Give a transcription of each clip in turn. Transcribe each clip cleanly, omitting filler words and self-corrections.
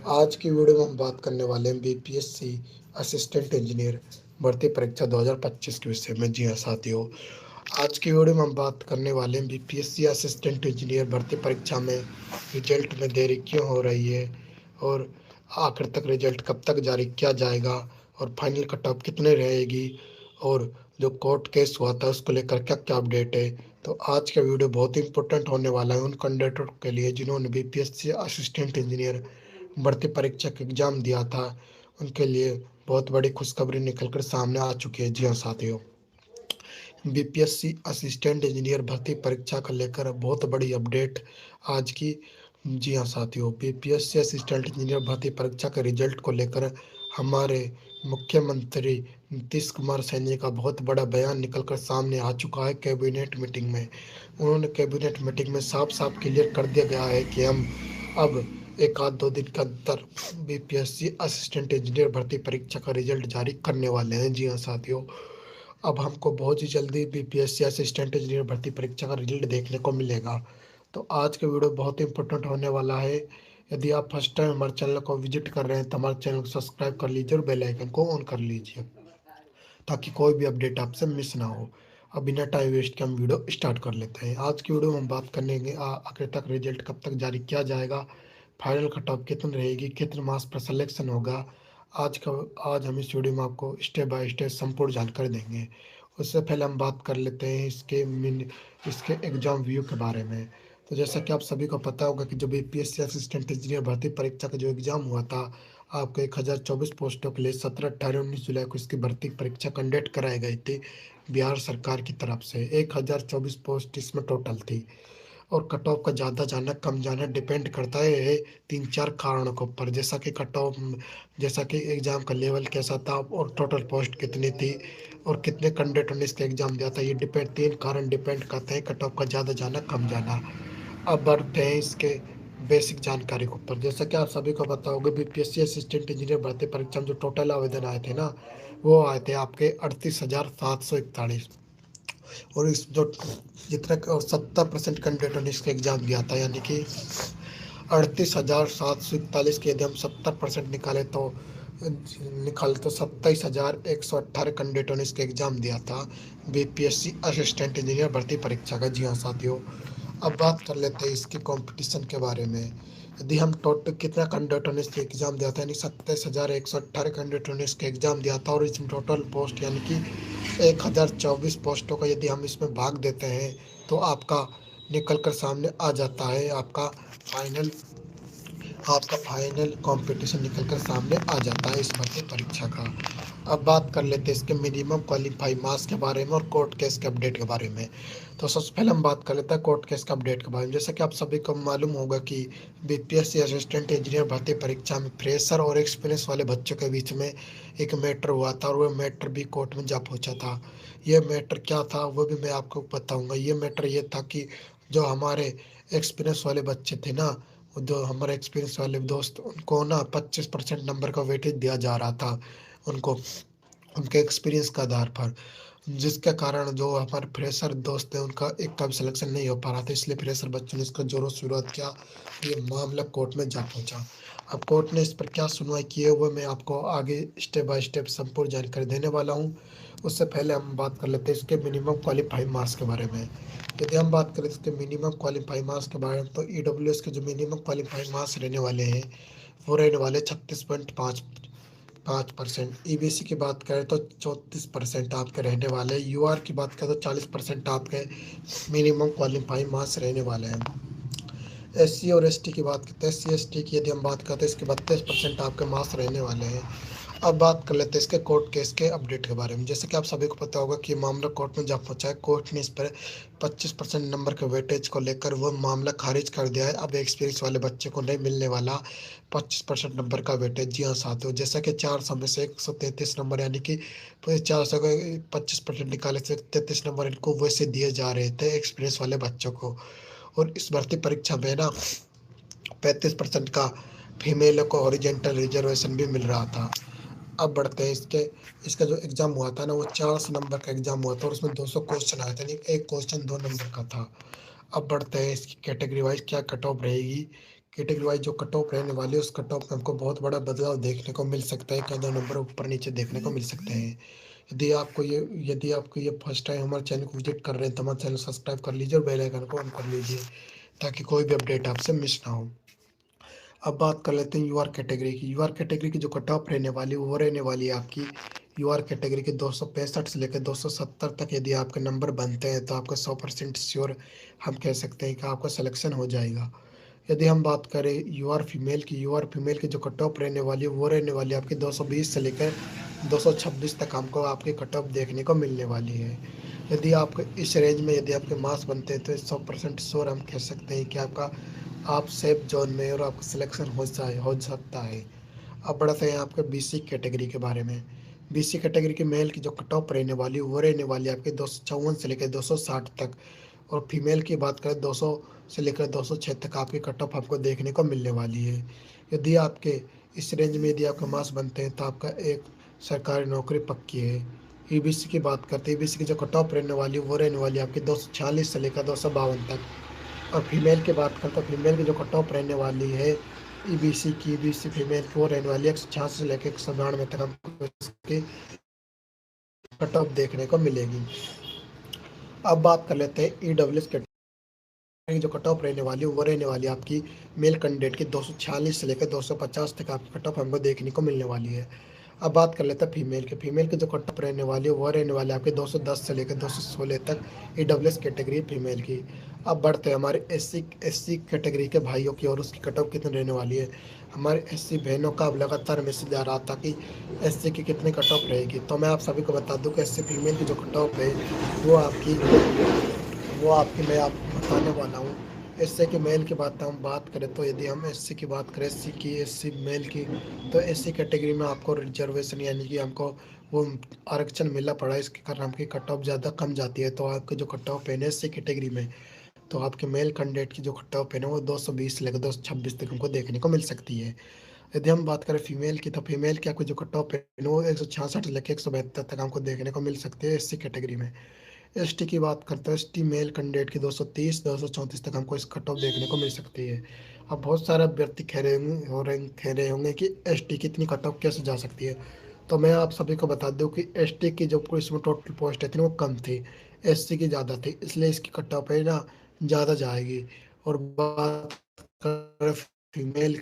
आज की वीडियो में हम बात करने वाले हैं बीपीएससी असिस्टेंट इंजीनियर भर्ती परीक्षा 2025 के विषय में। जी हाँ साथियों, आज की वीडियो में हम बात करने वाले हैं बीपीएससी असिस्टेंट इंजीनियर भर्ती परीक्षा में रिजल्ट में देरी क्यों हो रही है, और आखिर तक रिजल्ट कब तक जारी किया जाएगा, और फाइनल कट ऑफ कितने रहेगी, और जो कोर्ट केस हुआ था उसको लेकर क्या क्या अपडेट है। तो आज का वीडियो बहुत इंपॉर्टेंट होने वाला है उन कैंडिडेट के लिए जिन्होंने बीपीएससी असिस्टेंट इंजीनियर भर्ती परीक्षा का एग्जाम दिया था। उनके लिए बहुत बड़ी खुशखबरी निकलकर सामने आ चुकी है। जी हाँ साथियों, बीपीएससी असिस्टेंट इंजीनियर भर्ती परीक्षा को लेकर बहुत बड़ी अपडेट आज की। जी हाँ साथियों, बीपीएससी असिस्टेंट इंजीनियर भर्ती परीक्षा के रिजल्ट को लेकर हमारे मुख्यमंत्री नीतीश कुमार सैनी का बहुत बड़ा बयान निकलकर सामने आ चुका है कैबिनेट मीटिंग में। उन्होंने कैबिनेट मीटिंग में साफ साफ क्लियर कर दिया गया है कि हम अब एक आध दो दिन के अंदर बीपीएससी असिस्टेंट इंजीनियर भर्ती परीक्षा का रिजल्ट जारी करने वाले हैं। जी हाँ साथियों, अब हमको बहुत ही जल्दी बीपीएससी असिस्टेंट इंजीनियर भर्ती परीक्षा का रिजल्ट देखने को मिलेगा। तो आज का वीडियो बहुत ही इंपॉर्टेंट होने वाला है। यदि आप फर्स्ट टाइम हमारे चैनल को विजिट कर रहे हैं तो हमारे चैनल को सब्सक्राइब कर लीजिए और बेल आइकन को ऑन कर लीजिए ताकि कोई भी अपडेट आपसे मिस ना हो। अब बिना टाइम वेस्ट के हम वीडियो स्टार्ट कर लेते हैं। आज की वीडियो में हम बात करेंगे आखिर तक रिजल्ट कब तक जारी किया जाएगा, फाइनल कट ऑफ कितनी रहेगी, कितने मार्क्स पर सिलेक्शन होगा। आज हम इस वीडियो में आपको स्टेप बाय स्टेप संपूर्ण जानकारी देंगे। उससे पहले हम बात कर लेते हैं इसके एग्जाम व्यू के बारे में। तो जैसा कि आप सभी को पता होगा कि जो बीपीएससी असिस्टेंट इंजीनियर भर्ती परीक्षा का जो एग्जाम हुआ था, आपको 1024 पोस्टों के लिए 17, 18, 19 जुलाई को इसकी भर्ती परीक्षा कंडक्ट कराई गई थी बिहार सरकार की तरफ से। 1024 पोस्ट इसमें टोटल थी। और कट ऑफ का ज़्यादा जाना कम जाना डिपेंड करता है तीन चार कारणों के ऊपर, जैसा कि कट ऑफ, जैसा कि एग्ज़ाम का लेवल कैसा था और टोटल पोस्ट कितनी थी और कितने कैंडिडेटों ने इसका एग्ज़ाम दिया था। ये डिपेंड, तीन कारण डिपेंड करते हैं कट ऑफ का ज़्यादा जाना कम जाना। अब बढ़ते हैं इसके बेसिक जानकारी के ऊपर। जैसा कि आप सभी को पता होगा, बीपीएससी असिस्टेंट इंजीनियर भर्ती परीक्षा में जो टोटल आवेदन आए थे ना, वो आए थे आपके 38,741। और इस जो जितना 70% कैंडिडेटों ने इसका एग्जाम दिया था, यानी कि 38,741 के यदि हम 70% निकाले तो 27,118 कैंडिडेटों ने इसका एग्जाम दिया था बीपीएससी असिस्टेंट इंजीनियर भर्ती परीक्षा का। जी हाँ साथियों, अब बात कर लेते हैं इसकी कंपटीशन के बारे में। यदि हम टोटल कितना कैंडिडेटों ने इसके एग्जाम दिया था, यानी 27,118 कैंडिडेटों ने इसका एग्जाम दिया था, और इसमें टोटल पोस्ट यानी कि 1024 पोस्टों का यदि हम इसमें भाग देते हैं तो आपका निकल कर सामने आ जाता है आपका फाइनल कंपटीशन निकल कर सामने आ जाता है इस भर्ती परीक्षा का। अब बात कर लेते हैं इसके मिनिमम क्वालिफाई मार्क्स के बारे में और कोर्ट केस के अपडेट के बारे में। तो सबसे पहले हम बात कर लेते हैं कोर्ट केस के अपडेट के बारे में। जैसा कि आप सभी को मालूम होगा कि बीपीएससी असिस्टेंट इंजीनियर भर्ती परीक्षा में फ्रेशर और एक्सपीरियंस वाले बच्चों के बीच में एक मैटर हुआ था, और वह मैटर भी कोर्ट में जा पहुंचा था। यह मैटर क्या था वो भी मैं आपको बताऊंगा। ये मैटर ये था कि जो हमारे एक्सपीरियंस वाले बच्चे थे ना, जो हमारे एक्सपीरियंस वाले दोस्त, उनको ना 25% नंबर का वेटेज दिया जा रहा था उनको, उनके एक्सपीरियंस के आधार पर, जिसके कारण जो हमारे फ्रेशर दोस्त हैं उनका एक का भी सिलेक्शन नहीं हो पा रहा था। इसलिए फ्रेशर बच्चों ने इसका जोरों से विरोध किया। ये मामला कोर्ट में जा पहुंचा। अब कोर्ट ने इस पर क्या सुनवाई की है वो मैं आपको आगे स्टेप बाय स्टेप संपूर्ण जानकारी देने वाला हूँ। उससे पहले हम बात कर लेते हैं इसके मिनिमम क्वालिफाइंग मार्क्स के बारे में। यदि हम बात करें इसके मिनिमम क्वालिफाइंग मार्क्स के बारे में, तो ईडब्ल्यूएस के जो मिनिमम क्वालिफाइंग मार्क्स रहने वाले हैं वो रहने वाले 36.5%। ईबीसी की बात करें तो 34% आपके रहने वाले हैं। यूआर की बात करें तो 40% आपके मिनिमम क्वालिफाइंग मार्क्स रहने वाले हैं। एससी और एसटी की बात करते हैं, एससी एसटी की यदि हम बात करते हैं इसके 32% आपके मार्क्स रहने वाले हैं। अब बात कर लेते हैं इसके कोर्ट केस के अपडेट के बारे में। जैसे कि आप सभी को पता होगा कि मामला कोर्ट में जा पहुंचा है। कोर्ट ने इस पर 25% नंबर के वेटेज को लेकर वो मामला खारिज कर दिया है। अब एक्सपीरियंस वाले बच्चे को नहीं मिलने वाला 25% नंबर का वेटेज। जी हाँ साथियों, जैसा कि 400 में से 133 नंबर, यानी कि 400 का 25% निकाले से 33 नंबर इनको वैसे दिए जा रहे थे एक्सपीरियंस वाले बच्चों को। और इस भर्ती परीक्षा में ना 35% का फीमेल को हॉरिजेंटल रिजर्वेशन भी मिल रहा था। अब बढ़ते हैं इसका जो एग्जाम हुआ था ना, वो 400 नंबर का एग्जाम हुआ था और उसमें 200 क्वेश्चन आए थे, नहीं एक क्वेश्चन 2 नंबर का था। अब बढ़ते हैं इसकी कैटेगरी वाइज क्या कट ऑफ रहेगी, कैटेगरी वाइज जो कट ऑफ रहने वाली है उस कट ऑफ में हमको बहुत बड़ा बदलाव देखने को मिल सकता है, एक आधा नंबर ऊपर नीचे देखने को मिल सकते हैं। यदि आपको ये फर्स्ट टाइम हमारे चैनल को विजिट कर रहे हैं तो हमारे चैनल सब्सक्राइब कर लीजिए और बेल आइकन को ऑन कर लीजिए ताकि कोई भी अपडेट आपसे मिस ना हो। अब बात कर लेते हैं यूआर कैटेगरी की। यूआर कैटेगरी की जो कट ऑफ रहने वाली है वो रहने वाली है आपकी यूआर कैटेगरी के 265 से लेकर 270 तक। यदि आपके नंबर बनते हैं तो आपका 100% श्योर हम कह सकते हैं कि आपका सिलेक्शन हो जाएगा। यदि हम बात करें यूआर फीमेल की जो कट ऑफ रहने वाली है वो रहने वाली है आपकी 220 से लेकर 226 तक हमको आपकी कट ऑफ देखने को मिलने वाली है। यदि आपके इस रेंज में यदि आपके मार्क्स बनते हैं तो 100% श्योर हम कह सकते हैं कि आपका आप सेफ जोन में और आपका सिलेक्शन हो सकता है। अब बढ़ते हैं आपके बीसी कैटेगरी के बारे में। बीसी कैटेगरी के मेल की जो कट ऑफ रहने वाली है वो रहने वाली है आपके 254 से लेकर 260 तक, और फीमेल की बात करें 200 से लेकर 206 तक आपकी कट ऑफ आपको देखने को मिलने वाली है। यदि आपके इस रेंज में यदि आपके मार्क्स बनते हैं तो आपका एक सरकारी नौकरी पक्की है। ईबीसी की बात करते हैं, ईबीसी की जो कट ऑफ रहने वाली है वो रहने वाली है आपकी 246 से लेकर 252 तक। और फीमेल की बात करते हैं, फीमेल की जो कट ऑफ रहने वाली है ईबीसी फीमेल की वो रहने वाली है 166 से लेकर 192 तक हमको इसकी कट ऑफ देखने को मिलेगी। अब बात कर लेते हैं ईडब्ल्यूएस कैटेगरी की जो कट ऑफ रहने वाली है वो रहने वाली है आपकी मेल कैंडिडेट की 246 से लेकर 250 तक आपकी कट ऑफ हमको देखने को मिलने वाली है। अब बात कर लेते हैं फीमेल की जो कट ऑफ रहने वाली है वो रहने वाली है आपकी 210 से लेकर 216 तक ईडब्ल्यूएस कैटेगरी फीमेल की। अब बढ़ते हैं हमारे एससी कैटेगरी के भाइयों की, और उसकी कट ऑफ कितनी रहने वाली है। हमारे एससी बहनों का अब लगातार मैसेज आ रहा था कि एससी की कितनी कट ऑफ रहेगी, तो मैं आप सभी को बता दूं कि एससी फीमेल की जो कट ऑफ है वो आपकी मैं आपको बताने वाला हूँ। एससी के मेल की बात हम बात करें तो यदि हम एससी की बात करें एससी मेल की, तो एससी कैटेगरी में आपको रिजर्वेशन यानी कि हमको वो आरक्षण मिलना पड़ा, इसके कारण आपकी कट ऑफ ज़्यादा कम जाती है। तो आपकी जो कट ऑफ है एससी कैटेगरी में, तो आपके मेल कैंडिडेट की जो कट ऑफ है ना वो 220 से लेकर 226 तक हमको देखने को मिल सकती है। यदि हम बात करें फीमेल की, तो फीमेल की आपकी जो कट ऑफ है वो 166 से लेकर 172 तक हमको देखने को मिल सकती है एससी कैटेगरी में। एसटी की बात करते हैं, एसटी मेल कैंडिडेट की 230 234 तक हमको इस कट ऑफ देखने को मिल सकती है। अब बहुत सारे अभ्यर्थी कह रहे होंगे कि एसटी की इतनी कट ऑफ कैसे जा सकती है, तो मैं आप सभी को बता दूं कि एसटी की जो इसमें टोटल पोस्ट थी वो कम थी, एससी की ज़्यादा थी, इसलिए इसकी कट ऑफ है ना ज़्यादा जाएगी। और बात करें फीमेल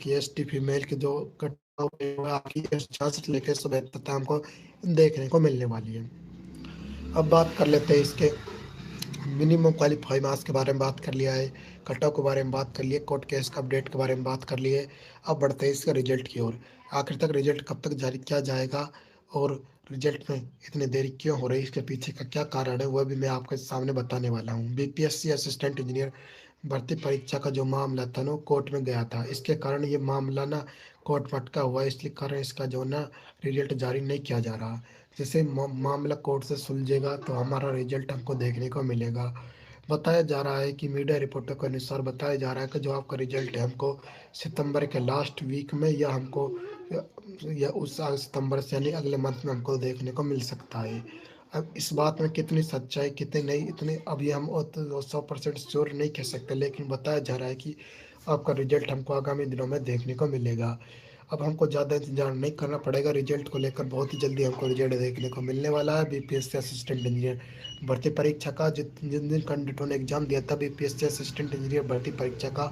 की जो कट ऑफ है वो आपकी 66 से लेकर 172 तक हमको देखने को मिलने वाली है। अब बात कर लेते हैं इसके मिनिमम क्वालिफाई मार्क्स के बारे में बात कर लिया है, कट ऑफ के बारे में बात कर लिए, कोर्ट केस का अपडेट के बारे में बात कर लिए। अब बढ़ते हैं इसका रिजल्ट की ओर। आखिर तक रिजल्ट कब तक जारी किया जाएगा और रिजल्ट में इतनी देरी क्यों हो रही है, इसके पीछे का क्या कारण है, वह भी मैं आपके सामने बताने वाला हूँ। बीपीएससी असिस्टेंट इंजीनियर भर्ती परीक्षा का जो मामला था ना कोर्ट में गया था, इसके कारण ये मामला ना कोर्ट में अटका हुआ है, इसलिए कारण इसका जो ना रिजल्ट जारी नहीं किया जा रहा। जैसे मामला कोर्ट से सुलझेगा तो हमारा रिजल्ट हमको देखने को मिलेगा। बताया जा रहा है कि मीडिया रिपोर्टों के अनुसार बताया जा रहा है कि जो आपका रिजल्ट है हमको सितंबर के लास्ट वीक में या उस साल सितंबर से यानी अगले मंथ में हमको देखने को मिल सकता है। अब इस बात में कितनी सच्चाई कितनी नहीं इतनी अभी हम 100% श्योर नहीं कह सकते, लेकिन बताया जा रहा है कि आपका रिजल्ट हमको आगामी दिनों में देखने को मिलेगा। अब हमको ज़्यादा इंतजार नहीं करना पड़ेगा, रिजल्ट को लेकर बहुत ही जल्दी हमको रिजल्ट देखने को मिलने वाला है। बीपीएससी असिस्टेंट इंजीनियर भर्ती परीक्षा का जिन जिन कैंडिडेटों ने एग्जाम दिया था बीपीएससी असिस्टेंट इंजीनियर भर्ती परीक्षा का,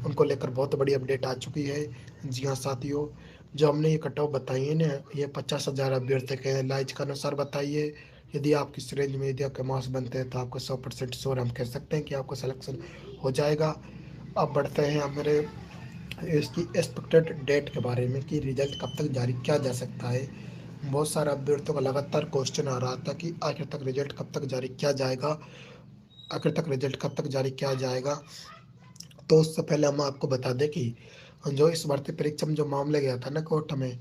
उनको लेकर बहुत बड़ी अपडेट आ चुकी है। जी हाँ साथियों, जो हमने ये कट ऑफ बताई है ना, ये 50,000 अभ्यर्थी के लाइज के अनुसार बताइए। यदि आप किस रेंज में यदि आपके मार्क्स बनते हैं तो आपको 100% श्योर हम कह सकते हैं कि आपका सिलेक्शन हो जाएगा। अब बढ़ते हैं हमारे इसकी एक्सपेक्टेड डेट के बारे में कि रिजल्ट कब तक जारी किया जा सकता है। बहुत सारे अभ्यर्थियों का लगातार क्वेश्चन आ रहा था कि आखिर तक रिजल्ट कब तक जारी किया जाएगा, आखिर तक रिजल्ट कब तक जारी किया जाएगा। तो उससे पहले हम आपको बता दें कि जो इस भर्ती परीक्षा में जो मामले गया था ना कोर्ट में,